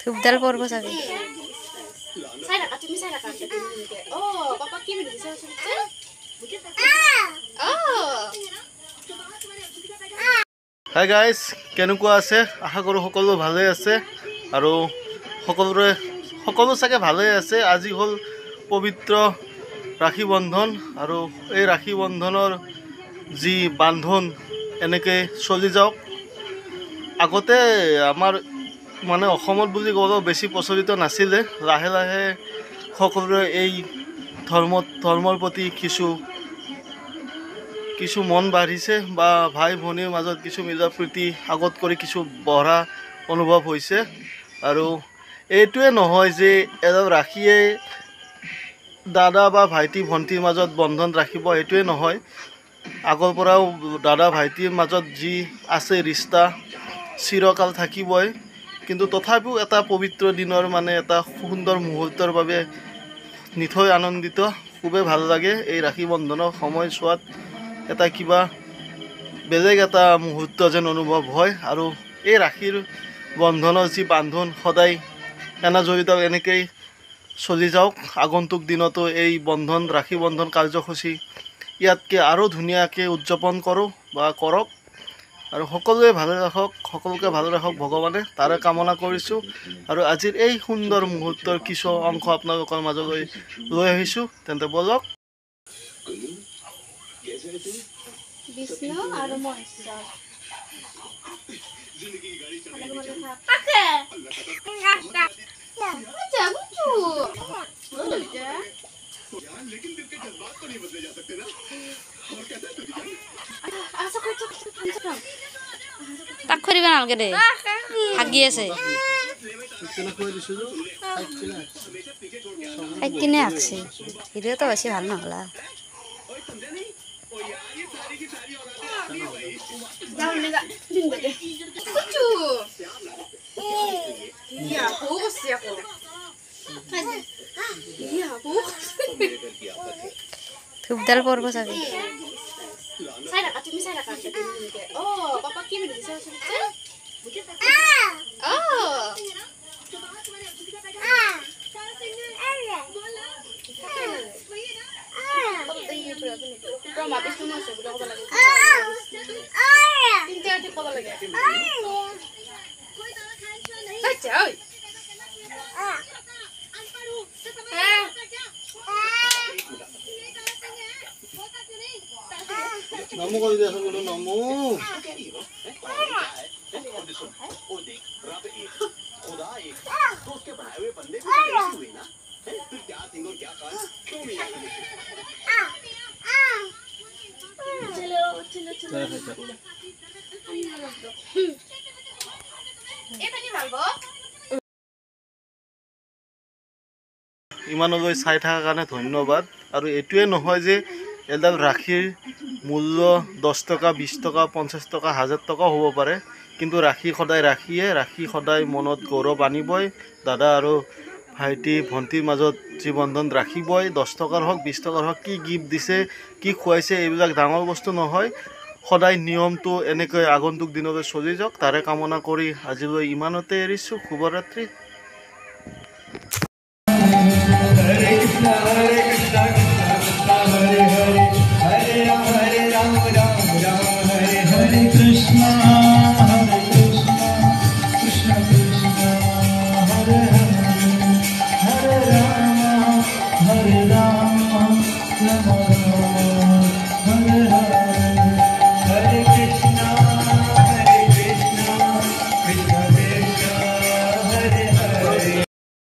ধূপডাল পড়ব চাগে hi guys, কেনেকুৱা আছে? আশা কৰোঁ সকলো ভালে আছে আৰু সকলো চাগে ভালে আছে। আজি হ'ল পবিত্ৰ ৰাখী বন্ধন আৰু এই ৰাখী বন্ধনৰ যি বান্ধোন এনেকৈ চলি যাওক। আগতে আমাৰ মানে অসমত বুলি ক'লেও বেছি প্ৰচলিত নাছিলে। লাহে লাহে সকলোৰে এই ধৰ্মৰ প্ৰতি কিছু মন বাঢ়িছে বা ভাই ভনীৰ মাজত কিছু মিলা প্ৰীতি আগত কৰি কিছু বঢ়া অনুভৱ হৈছে। আৰু এইটোৱে নহয় যে এডাল ৰাখীয়ে দাদা বা ভাইটি ভণ্টিৰ মাজত বন্ধন ৰাখিব, এইটোৱে নহয়। আগৰ পৰাও দাদা ভাইটিৰ মাজত যি আছে ৰিষ্টা চিৰকাল থাকিবই। কিন্তু তথাপিও এটা পবিত্ৰ দিনৰ মানে এটা সুন্দৰ মুহূৰ্তৰ বাবে নিথৈ আনন্দিত। খুবেই ভাল লাগে এই ৰাখী বন্ধনৰ সময়ছোৱাত। এটা কিবা বেলেগ এটা মুহূৰ্ত যেন অনুভৱ হয়। আৰু এই ৰাখীৰ বন্ধনৰ যি বান্ধোন সদায় জড়িত এনেকেই চলি যাওক। আগন্তুক দিনতো এই ৰাখী বন্ধন কাৰ্যসূচী ইয়াতকৈ আৰু ধুনীয়াকৈ উদযাপন কৰোঁ বা কৰক। আৰু সকলোকে ভালে ৰাখক ভগৱানে, তাৰে কামনা কৰিছোঁ। আৰু আজিৰ এই সুন্দৰ মুহূৰ্তৰ কিছু অংশ আপোনালোকৰ মাজলৈ লৈ আহিছোঁ। তেন্তে বলক। বিষ্ণু আৰু মহেশ্বৰ তাক খৰিব নালাগে দে, হাগি আছে কিনে হাগছে। ভিডিঅ'টো বেছি ভাল নহ'লা। ধূপডাল পড়ব চাগে নমো কৰি দিয়াচোন বোলো, নমো। ইমানলৈ চাই থকাৰ কাৰণে ধন্যবাদ। আৰু এইটোৱে নহয় যে এডাল ৰাখীৰ মূল্য 10 টকা, 20 টকা, 50 টকা, 1000 টকাও হ'ব পাৰে। কিন্তু ৰাখী সদায় ৰাখী সদায় মনত গৌৰৱ আনিবই। দাদা আৰু ভাইটি ভণ্টিৰ মাজত যি বন্ধন ৰাখিবই। 10 টকাৰ হওক, 20 টকাৰ হওক, কি গিফ্ট দিছে, কি খুৱাইছে, এইবিলাক ডাঙৰ বস্তু নহয়। সদায় নিয়মটো এনেকৈ আগন্তুক দিনলৈ চলি যাওক, তাৰে কামনা কৰি আজিলৈ ইমানতে এৰিছোঁ। শুভৰাত্ৰি।